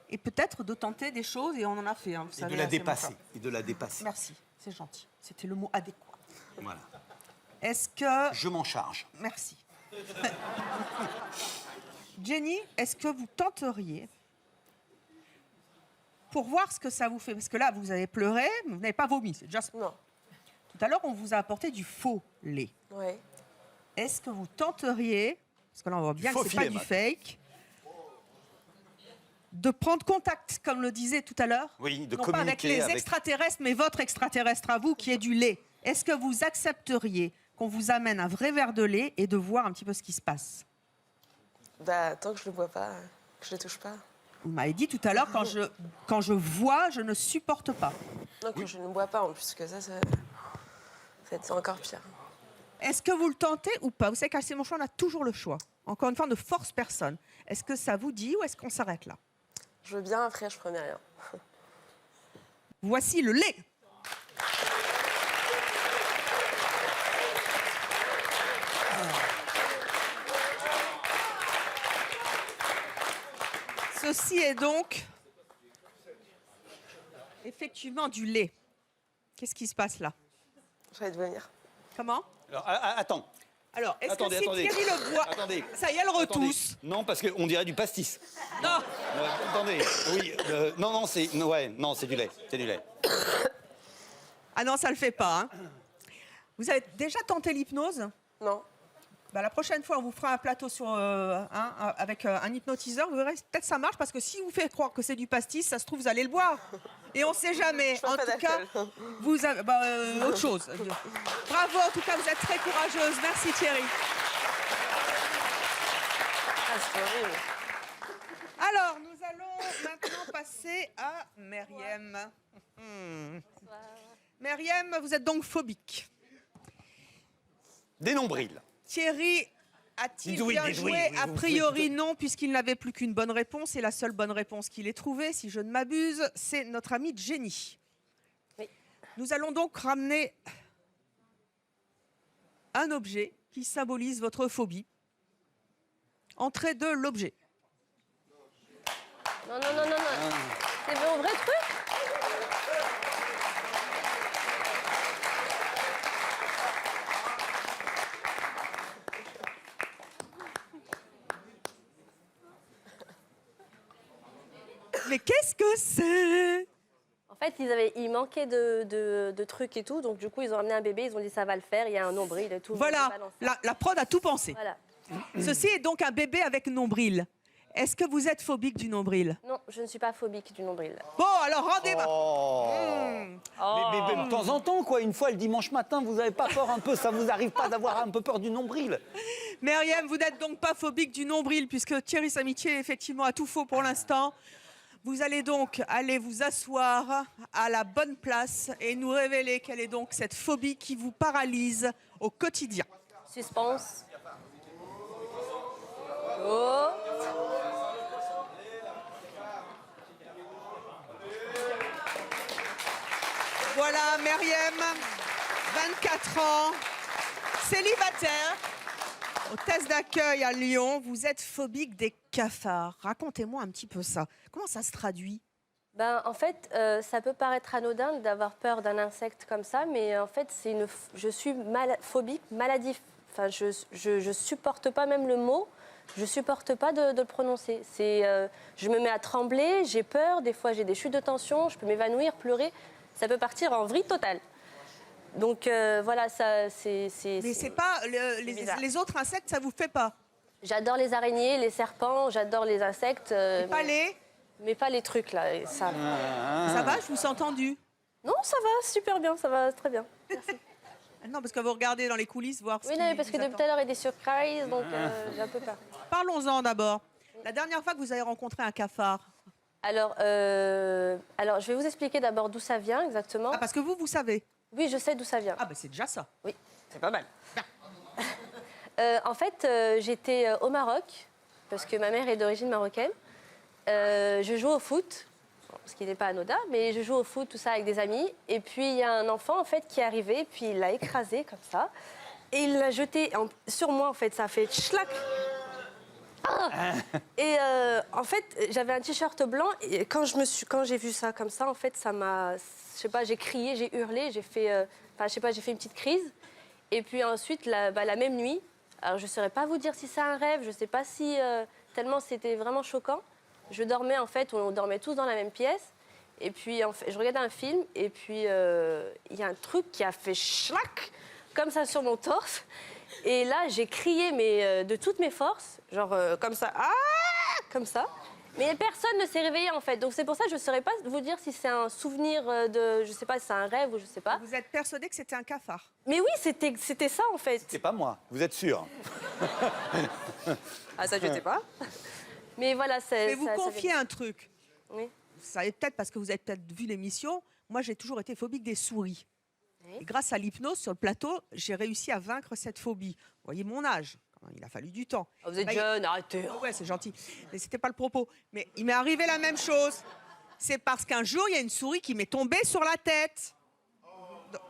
et peut-être de tenter des choses, et on en a fait. Hein, vous
Et
savez,
de la
hein, c'est mon
dépasser.
cas.
Et de la dépasser.
Merci, c'est gentil. C'était le mot adéquat.
Voilà.
Est-ce que...
Je m'en charge.
Merci. Jenny, est-ce que vous tenteriez, pour voir ce que ça vous fait, parce que là, vous avez pleuré, mais vous n'avez pas vomi, c'est déjà...
Non.
Tout à l'heure, on vous a apporté du faux lait.
Ouais.
Est-ce que vous tenteriez, parce que là, on voit bien que
faux
c'est pas
filet,
du
Matt.
fake, de prendre contact, comme le disait tout à l'heure,
Oui, de
non pas avec
communiquer
les extraterrestres, mais votre extraterrestre à vous, qui est du lait. Est-ce que vous accepteriez qu'on vous amène un vrai verre de lait et de voir un petit peu ce qui se passe?
Bah, tant que je le bois pas, que je le touche pas.
Vous m'avez dit tout à l'heure, quand je vois, je ne supporte pas.
Non, quand je ne bois pas, en plus que ça va être encore pire.
Est-ce que vous le tentez ou pas? Vous savez qu'à C'est mon choix, on a toujours le choix. Encore une fois, on ne force personne. Est-ce que ça vous dit ou est-ce qu'on s'arrête là?
Je veux bien, après, je promets rien.
Voici le lait. Ceci est donc effectivement du lait. Qu'est-ce qui se passe là?
Je vais te venir.
Comment?
Alors, attends.
Alors, est-ce que
Attendez,
si
attendez.
Thierry le boit...
Attendez.
Ça y est, elle retousse.
Non, parce qu'on dirait du pastis.
Non.
Attendez. Oui. Non, c'est... Ouais, non, c'est du lait. C'est du lait.
Ah non, ça le fait pas. Hein. Vous avez déjà tenté l'hypnose?
Non.
Bah, la prochaine fois, on vous fera un plateau sur, avec un hypnotiseur. Vous verrez, peut-être ça marche parce que si vous faites croire que c'est du pastis, ça se trouve, vous allez le boire. Et on ne sait jamais.
bois
En
pas
tout cas,
d'alcool.
vous avez autre chose. Bravo, en tout cas, vous êtes très courageuse. Merci Thierry.
Ah, c'est horrible.
Alors, nous allons maintenant passer à Meriem. Meriem, vous êtes donc phobique.
Des nombrils.
Thierry a-t-il
Dites oui,
bien
dites oui,
joué?
oui,
A
vous
priori
pouvez-
non, puisqu'il n'avait plus qu'une bonne réponse. Et la seule bonne réponse qu'il ait trouvée, si je ne m'abuse, c'est notre ami Jenny.
Oui.
Nous allons donc ramener un objet qui symbolise votre phobie. Entrée de l'objet.
Non. C'est mon vrai truc.
Mais qu'est-ce que c'est?
En fait, il manquait de trucs et tout, donc du coup, ils ont amené un bébé, ils ont dit ça va le faire, il y a un nombril et tout.
Voilà,
on va balancer.
la prod a tout pensé.
Voilà.
Ceci est donc un bébé avec nombril. Est-ce que vous êtes phobique du nombril?
Non, je ne suis pas phobique du nombril.
Bon, alors rendez-moi.
Oh. Mais de temps en temps, quoi, une fois le dimanche matin, vous n'avez pas peur un peu, ça vous arrive pas d'avoir un peu peur du nombril?
Meriem, vous n'êtes donc pas phobique du nombril, puisque Thierry Samitier, effectivement, a tout faux pour l'instant. Vous allez donc aller vous asseoir à la bonne place et nous révéler quelle est donc cette phobie qui vous paralyse au quotidien.
Suspense. Oh.
Voilà, Meriem, 24 ans, célibataire, au test d'accueil à Lyon. Vous êtes phobique des cafards. Racontez-moi un petit peu ça. Comment ça se traduit?
Ben, en fait, ça peut paraître anodin d'avoir peur d'un insecte comme ça, mais en fait, je suis phobique, maladif. Enfin, je supporte pas même le mot, je supporte pas de le prononcer. Je me mets à trembler, j'ai peur, des fois j'ai des chutes de tension, je peux m'évanouir, pleurer. Ça peut partir en vrille totale. Donc voilà, ça c'est.
Mais c'est pas les autres insectes, ça vous fait pas?
J'adore les araignées, les serpents, j'adore les insectes.
Pas les?
Mais pas les trucs là. Et ça.
Ça va, je vous ai entendu.
Non, ça va super bien, ça va très bien. Merci.
Non, parce que vous regardez dans les coulisses voir ce
Oui,
qui
non, mais parce que
vous
depuis
attend.
tout à l'heure, il y a des surprises, donc j'ai un peu peur.
Parlons-en d'abord. La dernière fois que vous avez rencontré un cafard.
Alors, je vais vous expliquer d'abord d'où ça vient exactement.
Ah, parce que vous savez.
Oui, je sais d'où ça vient.
Ah, ben c'est déjà ça.
Oui.
C'est pas mal.
En fait, j'étais au Maroc, parce que ma mère est d'origine marocaine. Je joue au foot, ce qui n'est pas anodin, mais je joue au foot, tout ça, avec des amis. Et puis, il y a un enfant, en fait, qui est arrivé, puis il l'a écrasé, comme ça. Et il l'a jeté sur moi, en fait. Ça a fait schlac. Ah et en fait, j'avais un t-shirt blanc, et quand j'ai vu ça comme ça, en fait, ça m'a... Je sais pas, j'ai crié, j'ai hurlé, j'ai fait... Enfin, je sais pas, j'ai fait une petite crise. Et puis ensuite, la même nuit, alors je ne saurais pas vous dire si c'est un rêve, je ne sais pas si... tellement c'était vraiment choquant. Je dormais, en fait, on dormait tous dans la même pièce. Et puis, en fait, je regardais un film, et puis il y a un truc qui a fait schlac, comme ça sur mon torse. Et là, j'ai crié, mais de toutes mes forces, genre comme ça, ah, comme ça. Mais personne ne s'est réveillé, en fait. Donc c'est pour ça que je ne saurais pas vous dire si c'est un souvenir de... Je ne sais pas si c'est un rêve ou je ne sais pas.
Vous êtes persuadé que c'était un cafard?
Mais oui, c'était ça, en fait.
C'est pas moi, vous êtes sûr?
Ah, ça, je ne sais pas. Mais voilà, c'est...
Je vais vous confier un truc.
Oui.
Vous savez peut-être, parce que vous avez peut-être vu l'émission, moi j'ai toujours été phobique des souris.
Oui.
Et grâce à l'hypnose sur le plateau, j'ai réussi à vaincre cette phobie. Vous voyez mon âge, il a fallu du temps.
Oh, vous êtes
Bah,
jeune, arrêtez.
Ouais, c'est gentil. Mais c'était pas le propos. Mais il m'est arrivé la même chose. C'est parce qu'un jour, il y a une souris qui m'est tombée sur la tête. Donc,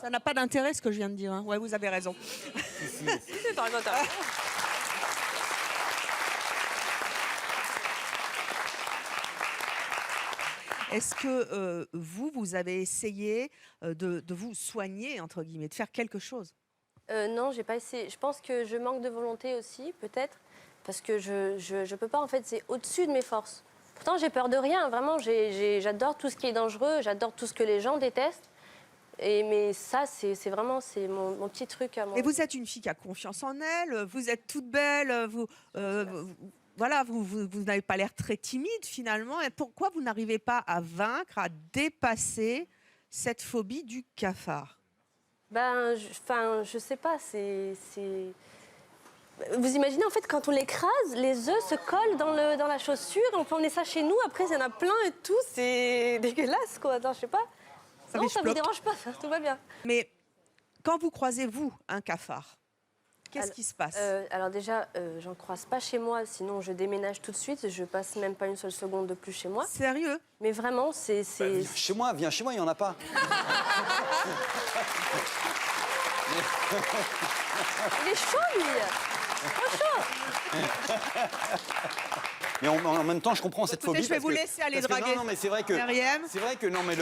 ça n'a pas d'intérêt ce que je viens de dire. Hein. Ouais, vous avez raison.
C'est pas intéressant.
Est-ce que vous avez essayé de vous soigner, entre guillemets, de faire quelque chose?
Non, j'ai pas essayé. Je pense que je manque de volonté aussi, peut-être, parce que je peux pas, en fait, c'est au-dessus de mes forces. Pourtant, j'ai peur de rien, vraiment, j'adore tout ce qui est dangereux, j'adore tout ce que les gens détestent. Mais ça, c'est vraiment mon petit truc à moi.
Et vous êtes une fille qui a confiance en elle, vous êtes toute belle, voilà, vous n'avez pas l'air très timide finalement. Et pourquoi vous n'arrivez pas à vaincre, à dépasser cette phobie du cafard?
Ben, je sais pas, Vous imaginez, en fait, quand on l'écrase, les œufs se collent dans la chaussure, on peut emmener ça chez nous, après, il y en a plein et tout, c'est dégueulasse, quoi. Non, je sais pas. Non, ça vous dérange pas, tout va bien.
Mais quand vous croisez, vous, un cafard, qu'est-ce qui se passe?
Alors déjà, j'en croise pas chez moi, sinon je déménage tout de suite, je passe même pas une seule seconde de plus chez moi.
Sérieux?
Mais vraiment, c'est...
Viens chez moi, il n'y en a pas.
Il est chaud, lui. Trop chaud.
Mais en même temps, je comprends cette phobie.
Je vais vous laisser aller draguer.
Non, mais c'est vrai que...
Myriam.
C'est vrai que... Non, mais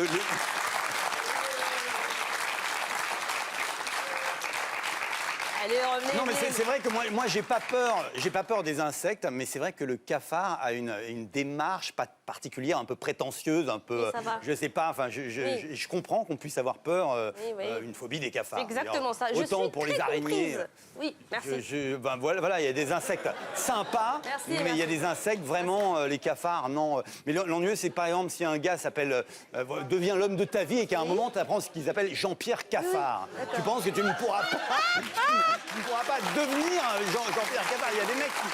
Allez, revenez.
Non, mais c'est vrai que moi j'ai pas peur des insectes, mais c'est vrai que le cafard a une démarche pas particulière, un peu prétentieuse, un peu,
Oui, ça va.
je sais pas, enfin, je comprends qu'on puisse avoir peur, une phobie des cafards.
C'est exactement ça.
Autant
je suis
pour
très
les araignées.
comprise. Oui, merci.
Ben voilà, il y a des insectes sympas,
Merci,
mais il y a des insectes vraiment, les cafards, non. Mais l'ennuyeux, c'est par exemple si un gars s'appelle, devient l'homme de ta vie et qu'à un moment, tu apprends ce qu'ils appellent Jean-Pierre Cafard. Tu penses que tu ne pourras pas, tu ne pourras pas devenir Jean-Pierre Cafard. Il y a des mecs qui...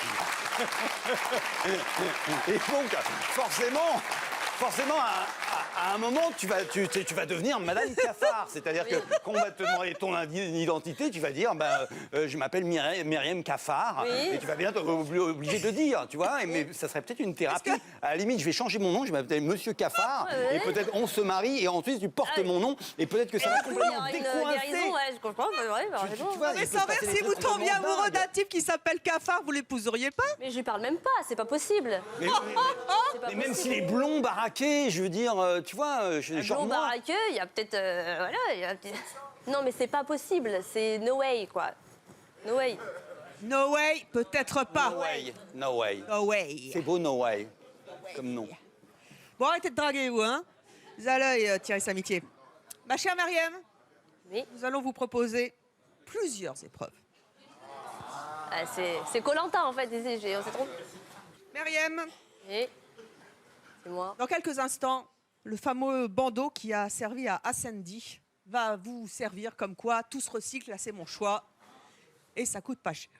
Et donc, forcément, à un moment, tu vas devenir Madame Cafard. C'est-à-dire que quand on va te demander ton identité, tu vas dire, je m'appelle Myriam Cafard.
Oui.
Et tu vas bien être obligé de dire, tu vois. Mais ça serait peut-être une thérapie. À la limite, je vais changer mon nom, je m'appelle Monsieur Cafard. Et peut-être on se marie et ensuite tu portes mon nom. Et peut-être que ça va complètement décoincer.
Je comprends,
Tu vois,
Mais
il peut se
sans
passer des
si vous
trucs
tombiez
complètement
amoureux
dingues.
d'un type qui s'appelle Cafard, vous l'épouseriez pas?
Mais je lui parle même pas, c'est pas possible.
Mais,
C'est pas
mais même
possible.
s'il est blond, baraqué, je veux dire, tu vois, genre
Blond
moi.
baraqueux, il y a peut-être... voilà, il y a peut-être... Non, mais c'est pas possible, c'est no way, quoi. No way.
No way, peut-être pas.
No way, no way.
No way.
C'est beau, no way, comme nom.
Bon, arrêtez de draguer, vous, hein. Vous allez tirer sa amitié. Ma chère Myriam, nous allons vous proposer plusieurs épreuves.
Ah, c'est Koh-Lanta, en fait, ici, on s'est trompé.
Myriam.
Et c'est moi.
Dans quelques instants, le fameux bandeau qui a servi à Ascendi va vous servir comme quoi tout se recycle, là c'est mon choix. Et ça coûte pas cher.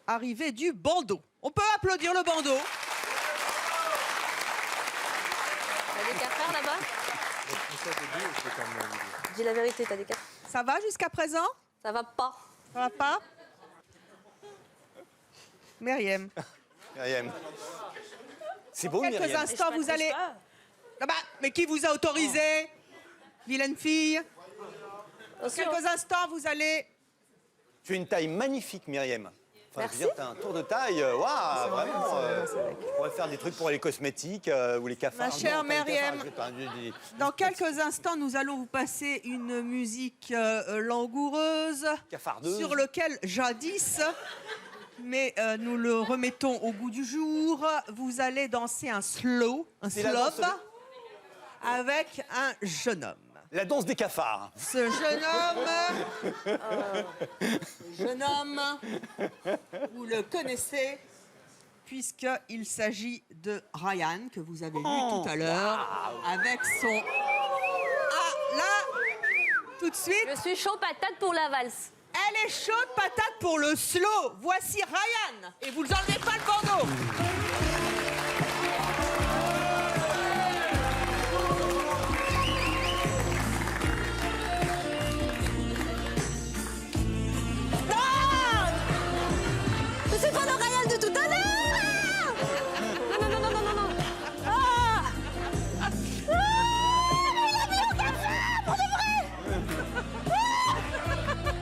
Arrivée du bandeau. On peut applaudir le bandeau.
T'as des cafards là-bas? Dis la vérité, t'as des cafards?
Ça va jusqu'à présent?
Ça va pas.
Ça va pas? Myriam.
Myriam. C'est beau,
Quelques
Myriam.
instants, vous allez... Ah bah, mais qui vous a autorisé? Vilaine fille. Dans quelques instants, vous allez...
Tu as une taille magnifique, Myriam. Enfin,
Merci.
je veux dire, t'as un tour de taille, waouh, vraiment. On pourrait faire des trucs pour les cosmétiques ou les cafards.
Ma chère
Non, pas les
Myriam.
cafards, je sais pas, des-
Dans quelques instants, nous allons vous passer une musique langoureuse.
Cafardeuse.
Sur lequel jadis, mais nous le remettons au goût du jour. Vous allez danser un slow,
C'est la danse
slove, avec un jeune homme.
La danse des cafards.
Ce jeune homme, vous le connaissez, puisqu'il s'agit de Ryan, que vous avez vu tout à l'heure, avec son... Ah, là, tout de suite...
Je suis chaud patate pour la valse.
Elle est chaude patate pour le slow. Voici Ryan. Et vous n'enlevez pas le bandeau.
Mais c'est pas le Ryan de tout à l'heure! Non. Ah! Il a mis au café, pour de vrai!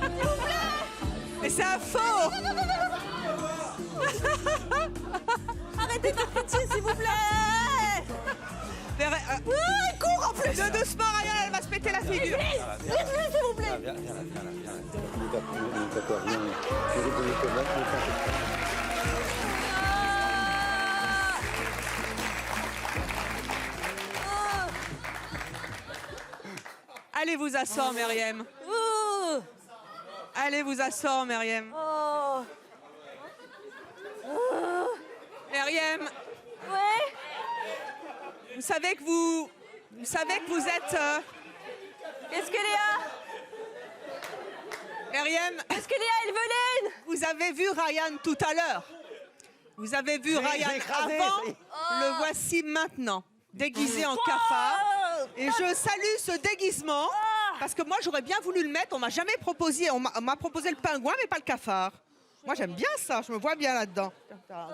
S'il vous plaît!
Mais c'est un faux.
Arrêtez de faire pitié, s'il vous plaît!
Il court en plus. De doucement, Ryan, elle va se péter la figure.
Vite, s'il vous plaît!
Viens là.
Allez vous asseoir, Myriam. Allez vous asseoir, Myriam. Myriam.
Ouais.
Vous savez que vous êtes...
Qu'est-ce qu'elle est là?
Myriam,
Parce que Léa, elle veut l'aide.
vous avez vu Ryan tout à l'heure. Vous avez vu Ryan avant, le voici maintenant, déguisé en cafard. Et je salue ce déguisement, parce que moi j'aurais bien voulu le mettre, on m'a jamais proposé, on m'a proposé le pingouin mais pas le cafard. Moi j'aime bien ça, je me vois bien là-dedans. Pas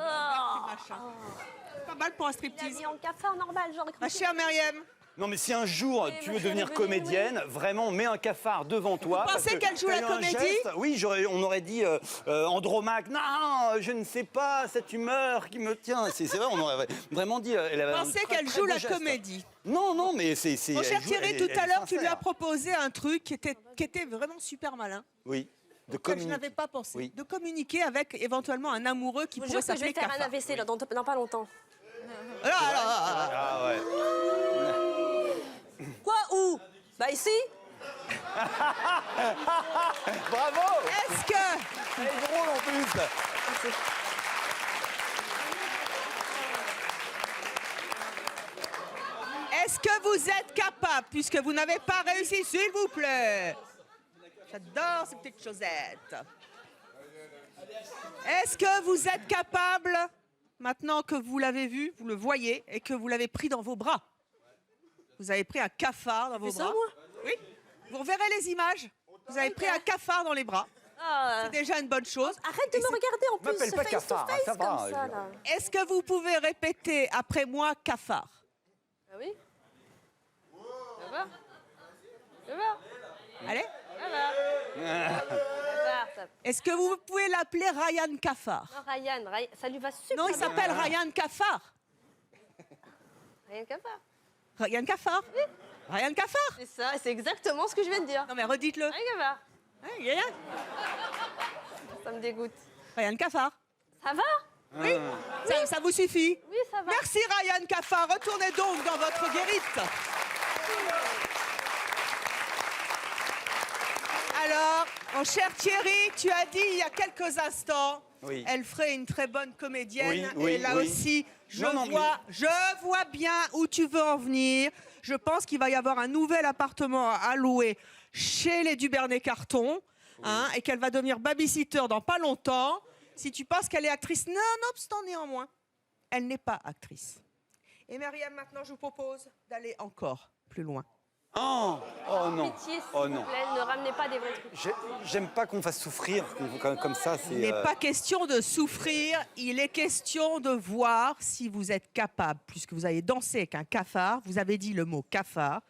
mal pour un striptease.
Il a mis en cafard normal, genre.
Ma chère Myriam.
Non, mais si un jour tu veux devenir comédienne, vraiment, mets un cafard devant toi.
Vous pensez qu'elle joue la comédie?
Oui, on aurait dit Andromaque. Non, je ne sais pas, cette humeur qui me tient. C'est vrai, on aurait vraiment dit.
Vous pensez qu'elle joue la comédie?
Non, non, mais c'est.
Mon cher Thierry, tout à l'heure, tu lui as proposé un truc qui était vraiment super malin.
Oui.
Je n'avais pas pensé.
Oui.
De communiquer avec éventuellement un amoureux qui
Je vous
pourrait
jure que je vais
s'appeler
faire un
cafard.
AVC dans pas longtemps.
Ah ouais.
Quoi? Où? Bah ici.
Bravo.
Est-ce que...
Elle est drôle en plus.
Est-ce que vous êtes capable, puisque vous n'avez pas réussi, s'il vous plaît? J'adore ces petites chosettes. Est-ce que vous êtes capable, maintenant que vous l'avez vu, vous le voyez, et que vous l'avez pris dans vos bras? Vous avez pris un cafard dans vos bras.
Ça, moi?
Oui. Vous reverrez les images. Vous avez pris un cafard dans les bras. C'est déjà une bonne chose.
Arrête de me regarder en plus.
M'appelle pas
face
cafard,
to face
ça va,
comme ça, là.
Est-ce que vous pouvez répéter après moi cafard?
Ah oui. Ça va. Ça va.
Allez.
Ça va.
Est-ce que vous pouvez l'appeler Ryan Cafard?
Non, Ryan, ça lui va super
Non, il
bien.
s'appelle Ryan Cafard.
Ryan Cafard.
Ryan Cafard? Oui. Ryan Cafard?
C'est ça, c'est exactement ce que je viens de dire.
Non mais redites-le.
Ryan Cafard.
Ryan.
Ça me dégoûte.
Ryan Cafard.
Ça va?
Oui. Ça vous suffit?
Oui, ça va.
Merci Ryan Cafard. Retournez donc dans votre guérite. Alors, mon cher Thierry, tu as dit il y a quelques instants,
Oui.
elle ferait une très bonne comédienne.
Oui, oui,
et là
oui.
aussi, je
Non,
vois bien où tu veux en venir. Je pense qu'il va y avoir un nouvel appartement à louer chez les Dubernay-Carton, et qu'elle va devenir babysitter dans pas longtemps. Si tu penses qu'elle est actrice, nonobstant néanmoins, elle n'est pas actrice. Et Myriam, maintenant, je vous propose d'aller encore plus loin.
Oh non.
Pitié, s'il
Oh
vous
non.
plaît, ne ramenez pas des vrais trucs.
J'aime pas qu'on fasse souffrir comme ça.
Il n'est pas question de souffrir, il est question de voir si vous êtes capable, puisque vous avez dansé avec un cafard, vous avez dit le mot cafard,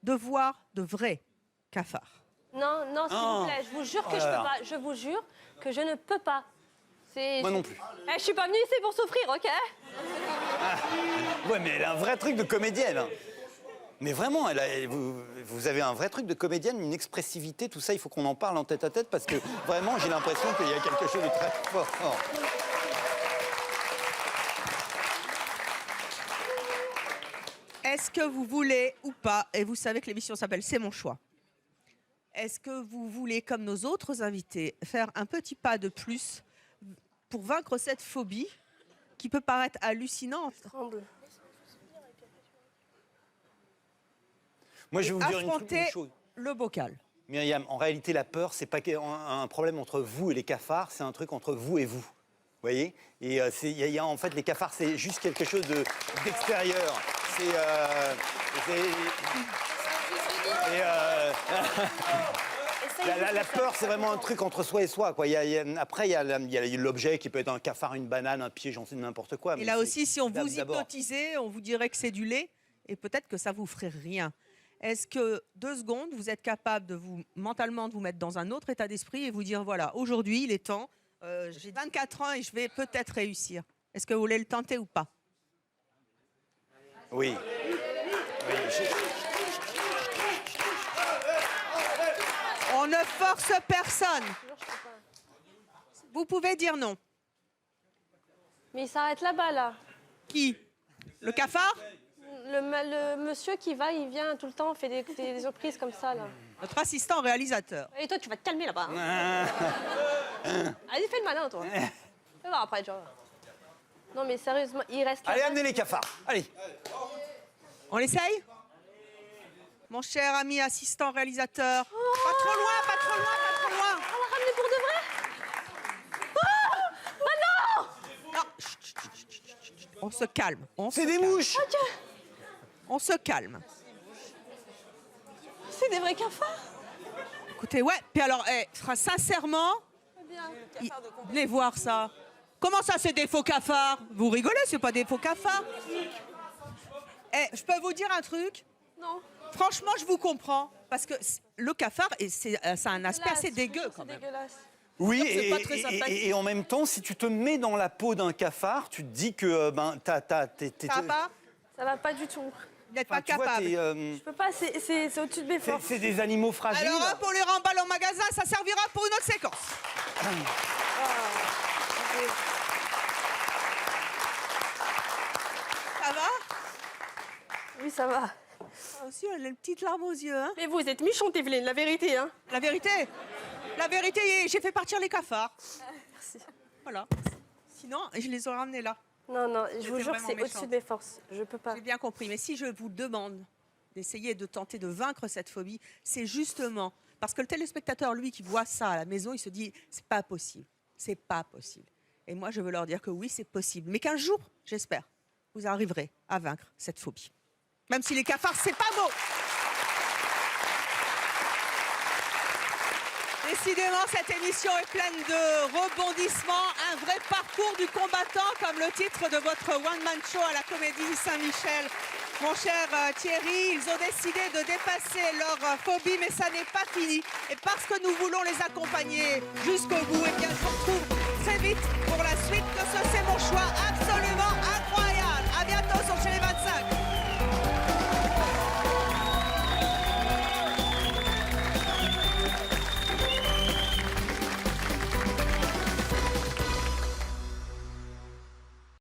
de voir de vrais cafards.
Non, non, s'il vous plaît, je vous jure que je peux pas. Je vous jure que je ne peux pas.
Moi non plus.
Je suis pas venue ici pour souffrir, ok?
Ouais, mais elle a un vrai truc de comédienne. Hein. Mais vraiment, vous avez un vrai truc de comédienne, une expressivité, tout ça, il faut qu'on en parle en tête à tête parce que vraiment, j'ai l'impression qu'il y a quelque chose de très fort.
Est-ce que vous voulez ou pas, et vous savez que l'émission s'appelle C'est mon choix, est-ce que vous voulez, comme nos autres invités, faire un petit pas de plus pour vaincre cette phobie qui peut paraître hallucinante?
Moi, je vais vous dire
affronter
une chose.
le bocal.
Myriam, en réalité, la peur, c'est pas un problème entre vous et les cafards, c'est un truc entre vous et vous. Vous voyez? Et en fait, les cafards, c'est juste quelque chose d'extérieur. La peur, c'est vraiment un truc entre soi et soi. Quoi. Après, il y a l'objet qui peut être un cafard, une banane, un pied, j'en sais n'importe quoi.
Et là aussi, si on vous hypnotisait, on vous dirait que c'est du lait, et peut-être que ça vous ferait rien. Est-ce que 2 secondes, vous êtes capable de mentalement de vous mettre dans un autre état d'esprit et vous dire, voilà, aujourd'hui, il est temps, j'ai 24 ans et je vais peut-être réussir. Est-ce que vous voulez le tenter ou pas?
Oui.
On ne force personne. Vous pouvez dire non.
Mais il s'arrête là-bas, là.
Qui? Le cafard?
Le monsieur qui il vient tout le temps, fait des surprises comme ça, là.
Notre assistant réalisateur.
Et toi, tu vas te calmer là-bas. Allez, fais le malin, toi. Fais voir après, genre. Non, mais sérieusement, il reste là.
Allez, amenez les cafards. Allez.
On l'essaye? Mon cher ami assistant réalisateur. Pas trop loin, pas trop loin, pas trop loin. On se calme.
C'est des mouches.
On se calme.
C'est des vrais cafards.
Écoutez, ouais. Puis alors, sincèrement, venez voir ça. Comment ça, c'est des faux cafards? Vous rigolez, c'est pas des faux cafards. Je peux vous dire un truc?
Non.
Franchement, je vous comprends. Parce que le cafard, ça a un aspect assez dégueu quand même.
Dégueulasse.
Oui,
C'est pas très sympathique.
et en même temps, si tu te mets dans la peau d'un cafard, tu te dis que
Ça va pas?
Ça va pas du tout.
Vous n'êtes pas
tu vois,
capable.
Je peux pas, c'est au-dessus de mes forces.
c'est des animaux fragiles.
Alors, hop, on les remballe en magasin, ça servira pour une autre séquence. Ça va?
Oui, ça va.
Ah, aussi, elle a une petite larme aux yeux. Hein.
Mais vous êtes méchante, Evelyne, la vérité. Hein.
La vérité, j'ai fait partir les cafards.
Merci.
Voilà. Sinon, je les aurais ramenés là.
Non, non, je vous jure,
vraiment
c'est
méchante.
au-dessus de mes forces. Je peux pas.
J'ai bien compris. Mais si je vous demande d'essayer de tenter de vaincre cette phobie, c'est justement parce que le téléspectateur, lui, qui voit ça à la maison, il se dit c'est pas possible. C'est pas possible. Et moi, je veux leur dire que oui, c'est possible. Mais qu'un jour, j'espère, vous arriverez à vaincre cette phobie. Même si les cafards, c'est pas beau. Décidément, cette émission est pleine de rebondissements, un vrai parcours du combattant, comme le titre de votre one-man show à la Comédie Saint-Michel. Mon cher Thierry, ils ont décidé de dépasser leur phobie, mais ça n'est pas fini. Et parce que nous voulons les accompagner jusqu'au bout, eh bien, je vous retrouve